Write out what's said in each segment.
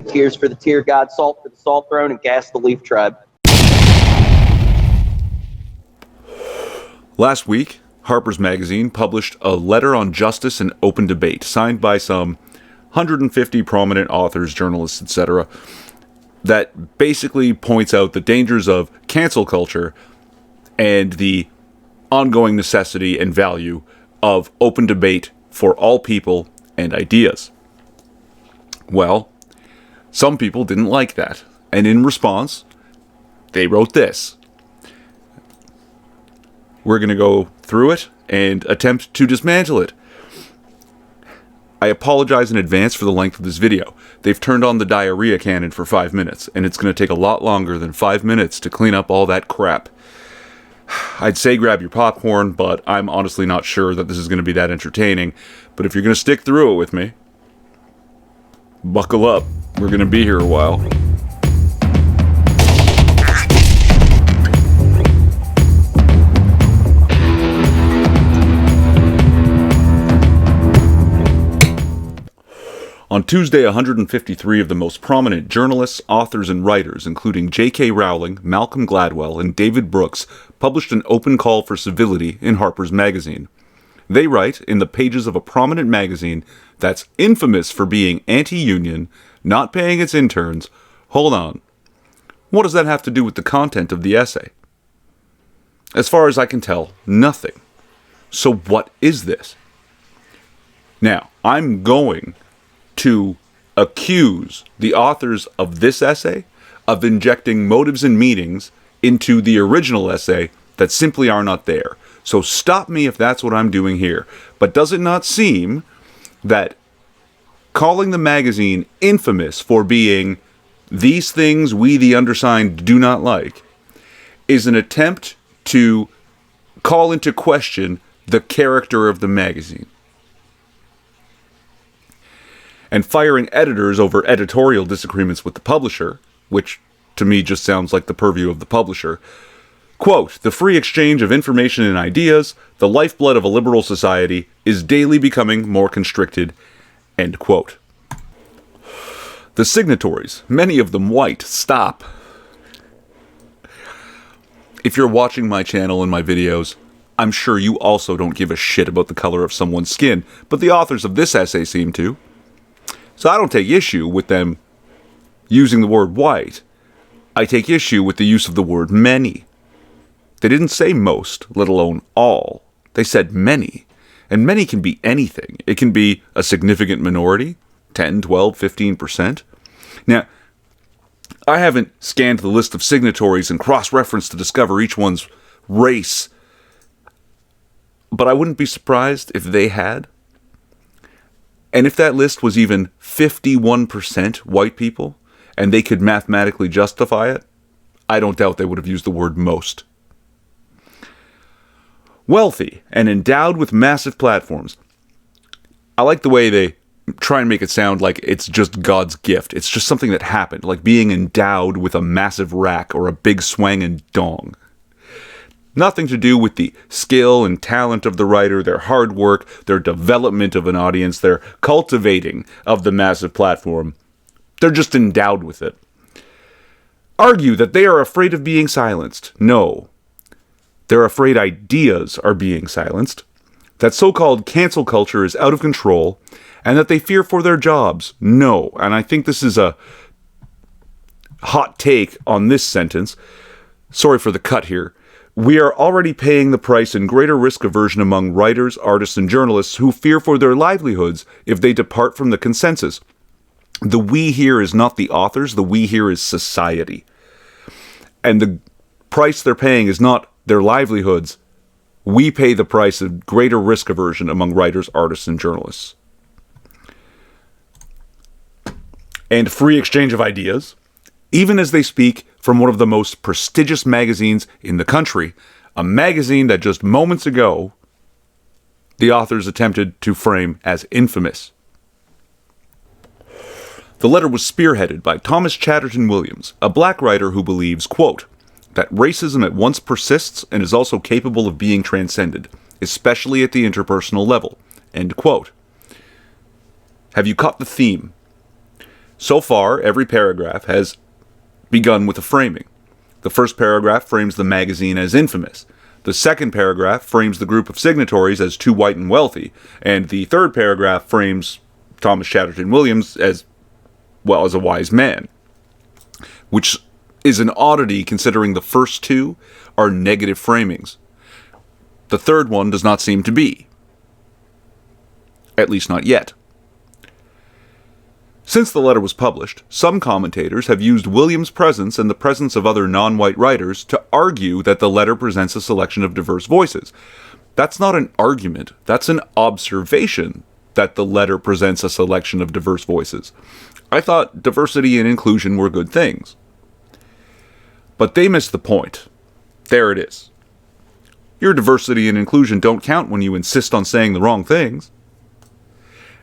Tears for the Tear God, Salt for the Salt Throne, and Gas the Leaf Tribe. Last week, Harper's Magazine published a letter on justice and open debate, signed by some 150 prominent authors, journalists, etc., that basically points out the dangers of cancel culture and the ongoing necessity and value of open debate for all people and ideas. Well, some people didn't like that, and in response, they wrote this. We're going to go through it and attempt to dismantle it. I apologize in advance for the length of this video. They've turned on the diarrhea cannon for 5 minutes, and it's going to take a lot longer than 5 minutes to clean up all that crap. I'd say grab your popcorn, but I'm honestly not sure that this is going to be that entertaining. But if you're going to stick through it with me, buckle up. We're going to be here a while. On Tuesday, 153 of the most prominent journalists, authors, and writers, including J.K. Rowling, Malcolm Gladwell, and David Brooks, published an open call for civility in Harper's Magazine. They write in the pages of a prominent magazine that's infamous for being anti-union, not paying its interns. Hold on. What does that have to do with the content of the essay? As far as I can tell, nothing. So what is this? Now, I'm going to accuse the authors of this essay of injecting motives and meanings into the original essay that simply are not there. So stop me if that's what I'm doing here. But does it not seem that calling the magazine infamous for being these things we the undersigned do not like is an attempt to call into question the character of the magazine? And firing editors over editorial disagreements with the publisher, which to me just sounds like the purview of the publisher. Quote, the free exchange of information and ideas, the lifeblood of a liberal society, is daily becoming more constricted, end quote. The signatories, many of them white, stop. If you're watching my channel and my videos, I'm sure you also don't give a shit about the color of someone's skin, but the authors of this essay seem to. So I don't take issue with them using the word white. I take issue with the use of the word many. They didn't say most, let alone all. They said many. And many can be anything. It can be a significant minority, 10, 12, 15%. Now, I haven't scanned the list of signatories and cross-referenced to discover each one's race, but I wouldn't be surprised if they had. And if that list was even 51% white people, and they could mathematically justify it, I don't doubt they would have used the word most. Wealthy and endowed with massive platforms. I like the way they try and make it sound like it's just God's gift. It's just something that happened, like being endowed with a massive rack or a big swangin' dong. Nothing to do with the skill and talent of the writer, their hard work, their development of an audience, their cultivating of the massive platform. They're just endowed with it. Argue that they are afraid of being silenced. No. They're afraid ideas are being silenced, that so-called cancel culture is out of control, and that they fear for their jobs. No. And I think this is a hot take on this sentence. Sorry for the cut here. We are already paying the price in greater risk aversion among writers, artists, and journalists who fear for their livelihoods if they depart from the consensus. The we here is not the authors, the we here is society. And the price they're paying is not their livelihoods. We pay the price of greater risk aversion among writers, artists, and journalists. And free exchange of ideas, even as they speak from one of the most prestigious magazines in the country, a magazine that just moments ago the authors attempted to frame as infamous. The letter was spearheaded by Thomas Chatterton Williams, a black writer who believes, quote, that racism at once persists and is also capable of being transcended, especially at the interpersonal level, end quote. Have you caught the theme? So far, every paragraph has begun with a framing. The first paragraph frames the magazine as infamous. The second paragraph frames the group of signatories as too white and wealthy. And the third paragraph frames Thomas Chatterton Williams as, well, as a wise man. Which is an oddity considering the first two are negative framings. The third one does not seem to be. At least not yet. Since the letter was published, some commentators have used Williams' presence and the presence of other non-white writers to argue that the letter presents a selection of diverse voices. That's not an argument, that's an observation that the letter presents a selection of diverse voices. I thought diversity and inclusion were good things. But they missed the point. There it is. Your diversity and inclusion don't count when you insist on saying the wrong things.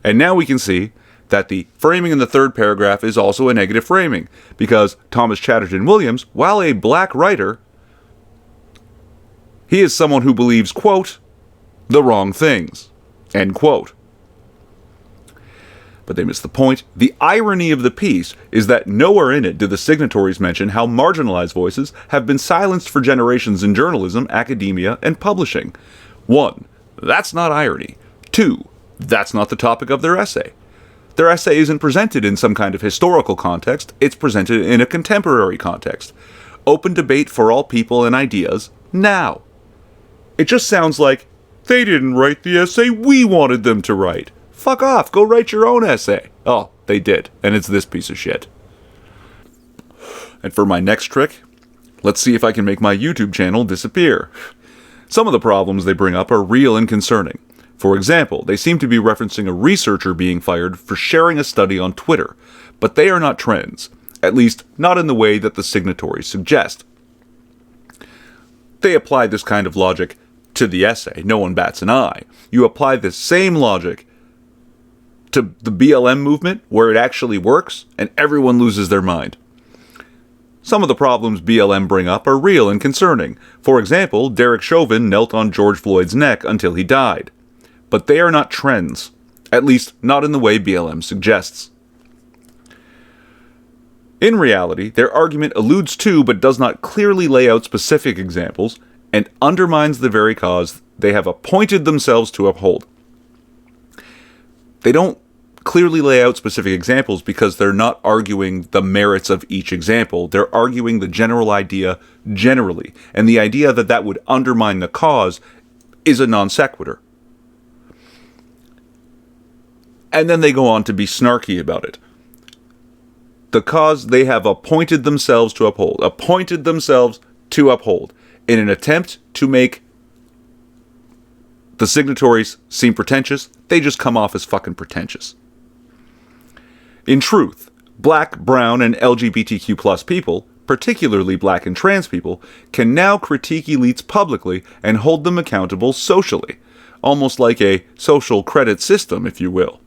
And now we can see that the framing in the third paragraph is also a negative framing, because Thomas Chatterton Williams, while a black writer, he is someone who believes, quote, the wrong things, end quote. But they miss the point. The irony of the piece is that nowhere in it do the signatories mention how marginalized voices have been silenced for generations in journalism, academia, and publishing. 1. That's not irony. 2. That's not the topic of their essay. Their essay isn't presented in some kind of historical context, it's presented in a contemporary context. Open debate for all people and ideas, now. It just sounds like, they didn't write the essay we wanted them to write. Fuck off, go write your own essay. Oh, they did, and it's this piece of shit. And for my next trick, let's see if I can make my YouTube channel disappear. Some of the problems they bring up are real and concerning. For example, they seem to be referencing a researcher being fired for sharing a study on Twitter, but they are not trends, at least not in the way that the signatories suggest. They apply this kind of logic to the essay, no one bats an eye. You apply the same logic to the BLM movement, where it actually works, and everyone loses their mind. Some of the problems BLM bring up are real and concerning. For example, Derek Chauvin knelt on George Floyd's neck until he died. But they are not trends, at least not in the way BLM suggests. In reality, their argument alludes to but does not clearly lay out specific examples and undermines the very cause they have appointed themselves to uphold. They don't clearly lay out specific examples because they're not arguing the merits of each example. They're arguing the general idea generally, and the idea that that would undermine the cause is a non sequitur. And then they go on to be snarky about it. The cause they have appointed themselves to uphold. Appointed themselves to uphold. In an attempt to make the signatories seem pretentious, they just come off as fucking pretentious. In truth, black, brown, and LGBTQ+ people, particularly black and trans people, can now critique elites publicly and hold them accountable socially. Almost like a social credit system, if you will.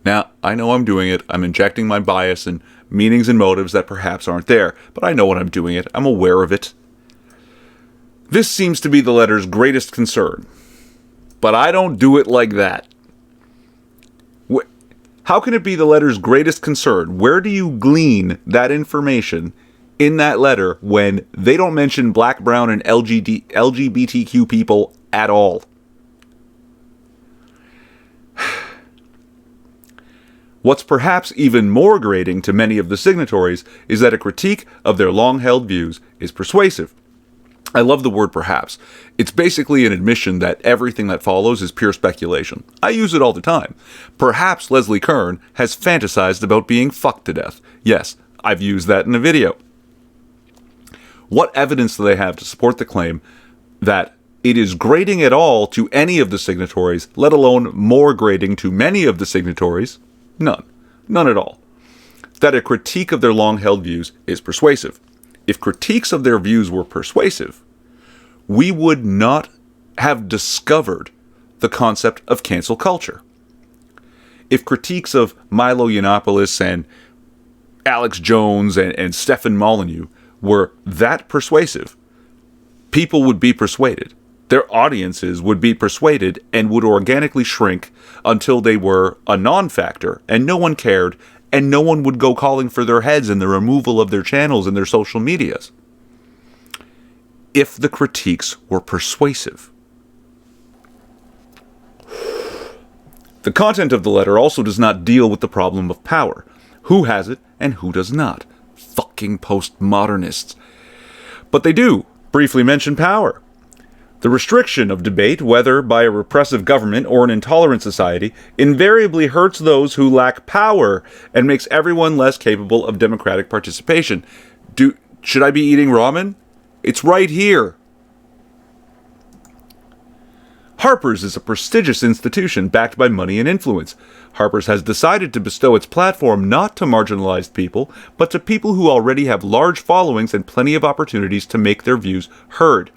Now, I know I'm doing it. I'm injecting my bias and meanings and motives that perhaps aren't there, but I know when I'm doing it. I'm aware of it. This seems to be the letter's greatest concern. But I don't do it like that. How can it be the letter's greatest concern? Where do you glean that information in that letter when they don't mention black, brown, and LGBTQ people at all? What's perhaps even more grating to many of the signatories is that a critique of their long-held views is persuasive. I love the word perhaps. It's basically an admission that everything that follows is pure speculation. I use it all the time. Perhaps Leslie Kern has fantasized about being fucked to death. Yes, I've used that in a video. What evidence do they have to support the claim that it is grating at all to any of the signatories, let alone more grating to many of the signatories? None. None at all. That a critique of their long-held views is persuasive. If critiques of their views were persuasive, we would not have discovered the concept of cancel culture. If critiques of Milo Yiannopoulos and Alex Jones and Stefan Molyneux were that persuasive, people would be persuaded. Their audiences would be persuaded and would organically shrink until they were a non-factor and no one cared and no one would go calling for their heads and the removal of their channels and their social medias. If the critiques were persuasive. The content of the letter also does not deal with the problem of power. Who has it and who does not? Fucking postmodernists. But they do briefly mention power. The restriction of debate, whether by a repressive government or an intolerant society, invariably hurts those who lack power and makes everyone less capable of democratic participation. Should I be eating ramen? It's right here. Harper's is a prestigious institution backed by money and influence. Harper's has decided to bestow its platform not to marginalized people, but to people who already have large followings and plenty of opportunities to make their views heard.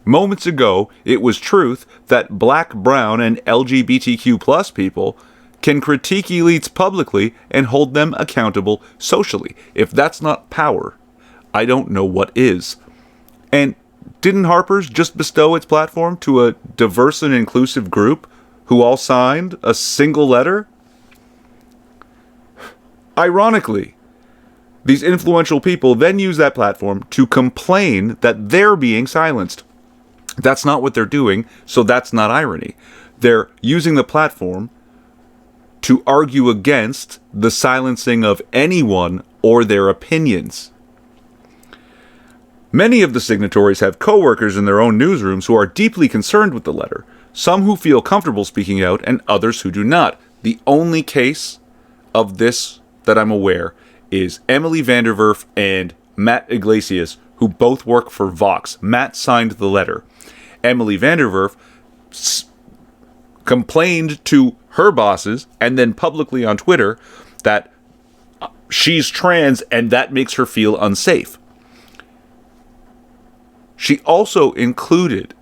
Moments ago, it was truth that black, brown, and LGBTQ+ people can critique elites publicly and hold them accountable socially. If that's not power, I don't know what is. And didn't Harper's just bestow its platform to a diverse and inclusive group who all signed a single letter? Ironically, these influential people then use that platform to complain that they're being silenced. That's not what they're doing, so that's not irony. They're using the platform to argue against the silencing of anyone or their opinions. Many of the signatories have co-workers in their own newsrooms who are deeply concerned with the letter, some who feel comfortable speaking out and others who do not. The only case of this that I'm aware is Emily Vanderwerf and Matt Iglesias, who both work for Vox. Matt signed the letter. Emily Vanderwerf complained to her bosses and then publicly on Twitter that she's trans and that makes her feel unsafe. She also included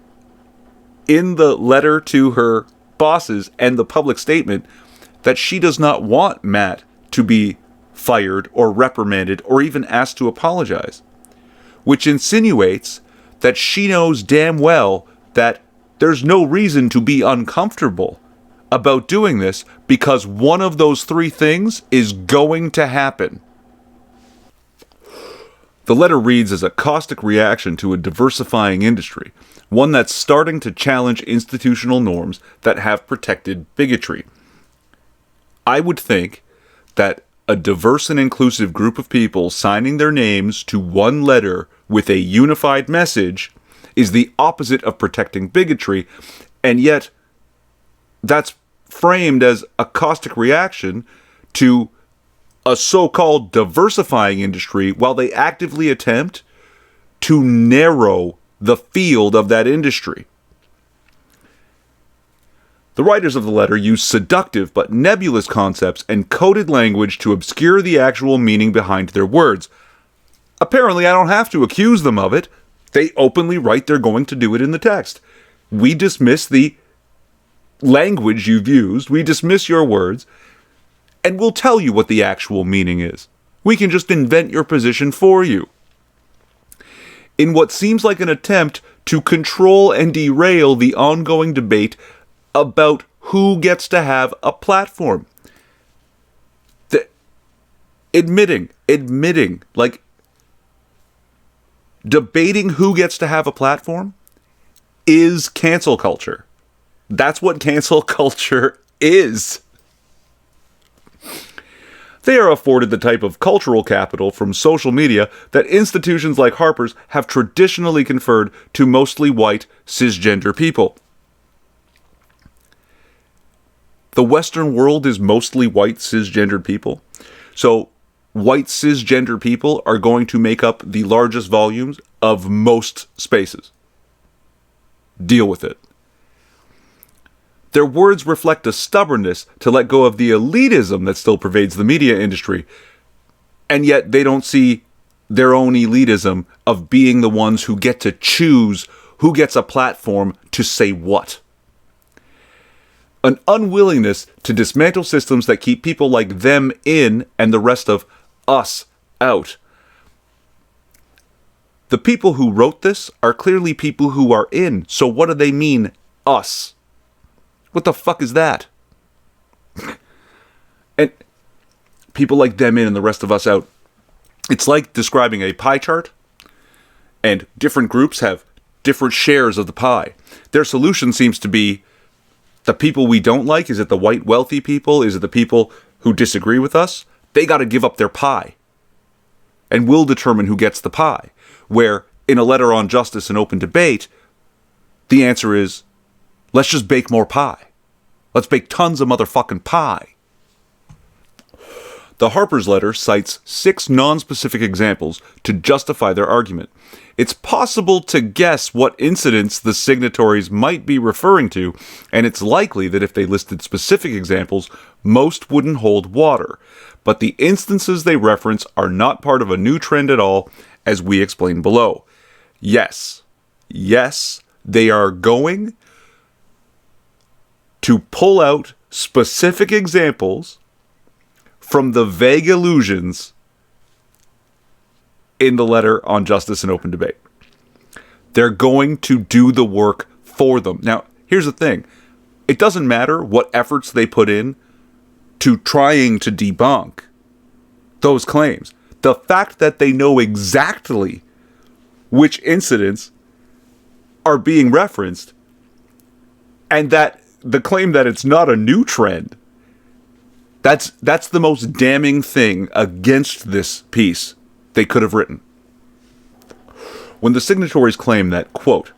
in the letter to her bosses and the public statement that she does not want Matt to be fired or reprimanded or even asked to apologize, which insinuates that she knows damn well that there's no reason to be uncomfortable about doing this because one of those three things is going to happen. The letter reads as a caustic reaction to a diversifying industry, one that's starting to challenge institutional norms that have protected bigotry. I would think that a diverse and inclusive group of people signing their names to one letter with a unified message is the opposite of protecting bigotry, and yet that's framed as a caustic reaction to a so-called diversifying industry while they actively attempt to narrow the field of that industry. The writers of the letter use seductive but nebulous concepts and coded language to obscure the actual meaning behind their words. Apparently, I don't have to accuse them of it. They openly write they're going to do it in the text. We dismiss the language you've used. We dismiss your words. And we'll tell you what the actual meaning is. We can just invent your position for you. In what seems like an attempt to control and derail the ongoing debate about who gets to have a platform. Admitting, like, debating who gets to have a platform is cancel culture. That's what cancel culture is. They are afforded the type of cultural capital from social media that institutions like Harper's have traditionally conferred to mostly white, cisgender people. The Western world is mostly white, cisgendered people. So white, cisgender people are going to make up the largest volumes of most spaces. Deal with it. Their words reflect a stubbornness to let go of the elitism that still pervades the media industry, and yet they don't see their own elitism of being the ones who get to choose who gets a platform to say what. An unwillingness to dismantle systems that keep people like them in and the rest of us out. The people who wrote this are clearly people who are in, so what do they mean, us? What the fuck is that? And people like them in and the rest of us out. It's like describing a pie chart, and different groups have different shares of the pie. Their solution seems to be the people we don't like. Is it the white wealthy people? Is it the people who disagree with us? They got to give up their pie. And we'll determine who gets the pie. Where in a letter on justice and open debate, the answer is, let's just bake more pie. Let's bake tons of motherfucking pie. The Harper's letter cites 6 non-specific examples to justify their argument. It's possible to guess what incidents the signatories might be referring to, and it's likely that if they listed specific examples, most wouldn't hold water. But the instances they reference are not part of a new trend at all, as we explain below. Yes, they are going to pull out specific examples from the vague allusions in the letter on justice and open debate. They're going to do the work for them. Now, here's the thing. It doesn't matter what efforts they put in to trying to debunk those claims. The fact that they know exactly which incidents are being referenced, and that the claim that it's not a new trend, that's the most damning thing against this piece they could have written. When the signatories claim that, quote,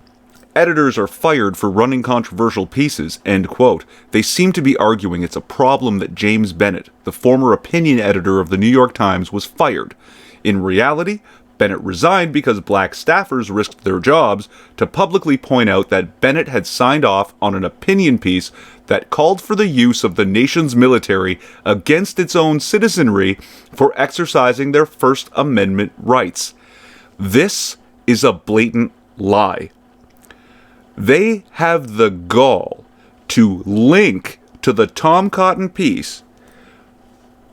editors are fired for running controversial pieces, end quote, they seem to be arguing it's a problem that James Bennett, the former opinion editor of the New York Times, was fired. In reality, Bennett resigned because black staffers risked their jobs to publicly point out that Bennett had signed off on an opinion piece that called for the use of the nation's military against its own citizenry for exercising their First Amendment rights. This is a blatant lie. They have the gall to link to the Tom Cotton piece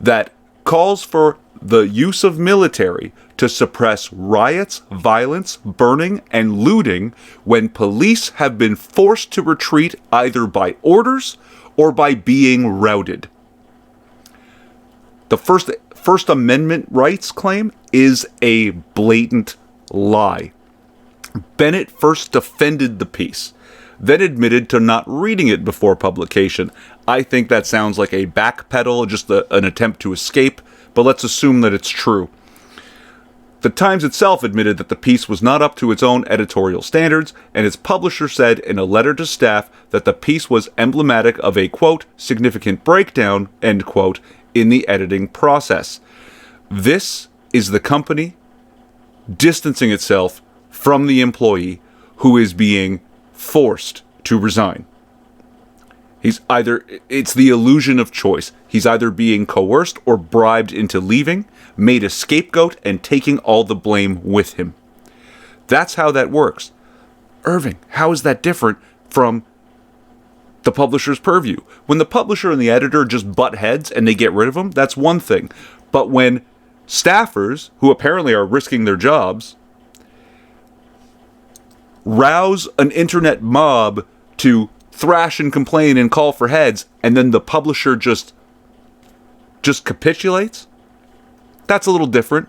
that calls for the use of military to suppress riots, violence, burning, and looting when police have been forced to retreat either by orders or by being routed. The First Amendment rights claim is a blatant lie. Bennett first defended the piece, then admitted to not reading it before publication. I think that sounds like a backpedal, just an attempt to escape, but let's assume that it's true. The Times itself admitted that the piece was not up to its own editorial standards, and its publisher said in a letter to staff that the piece was emblematic of a, quote, significant breakdown, end quote, in the editing process. This is the company distancing itself from the employee who is being forced to resign. It's the illusion of choice. He's either being coerced or bribed into leaving, made a scapegoat, and taking all the blame with him. That's how that works. Irving, how is that different from the publisher's purview? When the publisher and the editor just butt heads and they get rid of them, that's one thing. But when staffers, who apparently are risking their jobs, rouse an internet mob to thrash and complain and call for heads, and then the publisher just capitulates, that's a little different.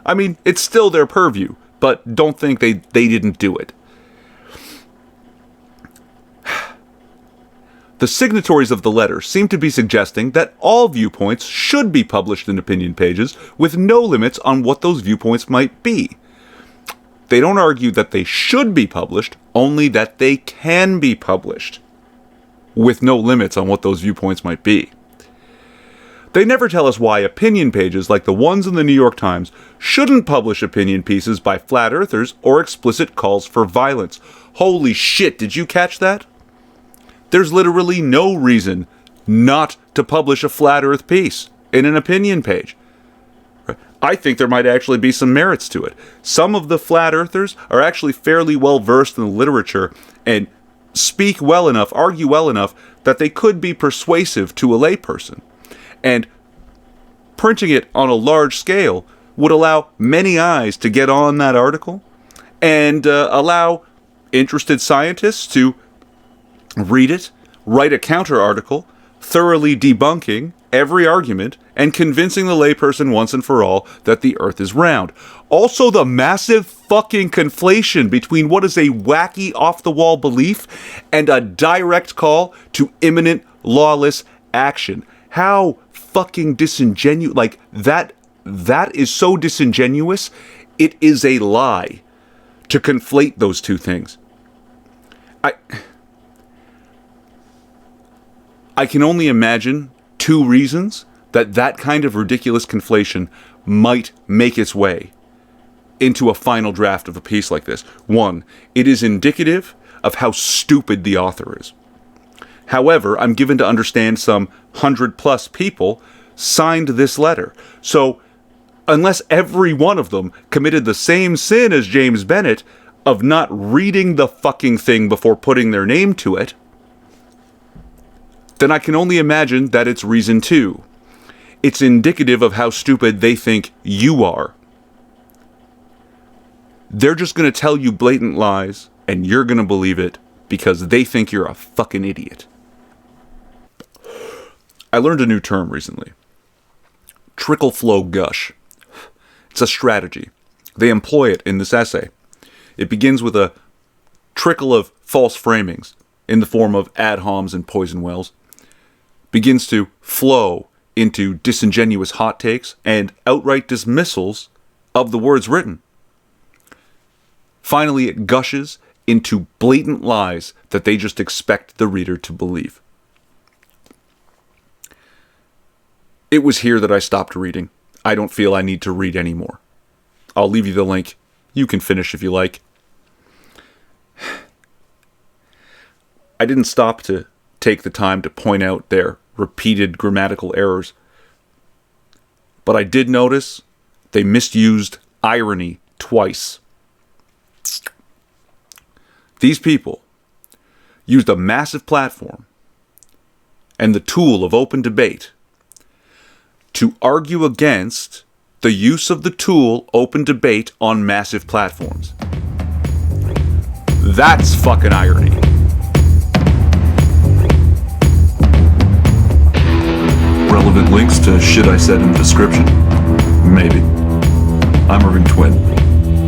I mean, it's still their purview, but don't think they didn't do it. The signatories of the letter seem to be suggesting that all viewpoints should be published in opinion pages with no limits on what those viewpoints might be. They don't argue that they should be published, only that they can be published, with no limits on what those viewpoints might be. They never tell us why opinion pages like the ones in the New York Times shouldn't publish opinion pieces by flat earthers or explicit calls for violence. Holy shit, did you catch that? There's literally no reason not to publish a flat earth piece in an opinion page. I think there might actually be some merits to it. Some of the flat earthers are actually fairly well versed in the literature and speak well enough, argue well enough, that they could be persuasive to a layperson. And printing it on a large scale would allow many eyes to get on that article and allow interested scientists to read it, write a counter article, thoroughly debunking every argument and convincing the layperson once and for all that the Earth is round. Also, the massive fucking conflation between what is a wacky, off-the-wall belief and a direct call to imminent, lawless action. How fucking disingenuous, like, that is so disingenuous, it is a lie to conflate those two things. I can only imagine two reasons that kind of ridiculous conflation might make its way into a final draft of a piece like this. One, it is indicative of how stupid the author is. However, I'm given to understand some 100+ people signed this letter. So, unless every one of them committed the same sin as James Bennett of not reading the fucking thing before putting their name to it, then I can only imagine that it's reason two. It's indicative of how stupid they think you are. They're just going to tell you blatant lies, and you're going to believe it because they think you're a fucking idiot. I learned a new term recently. Trickle flow gush. It's a strategy. They employ it in this essay. It begins with a trickle of false framings in the form of ad homs and poison wells, begins to flow into disingenuous hot takes and outright dismissals of the words written. Finally, it gushes into blatant lies that they just expect the reader to believe. It was here that I stopped reading. I don't feel I need to read anymore. I'll leave you the link. You can finish if you like. I didn't stop to take the time to point out their repeated grammatical errors, but I did notice they misused irony twice. These people used a massive platform and the tool of open debate to argue against the use of the tool open debate on massive platforms. That's fucking irony. Relevant links to shit I said in the description? Maybe. I'm Irving Twin.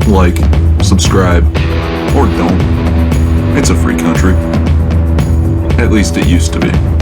Like, subscribe, or don't. It's a free country. At least it used to be.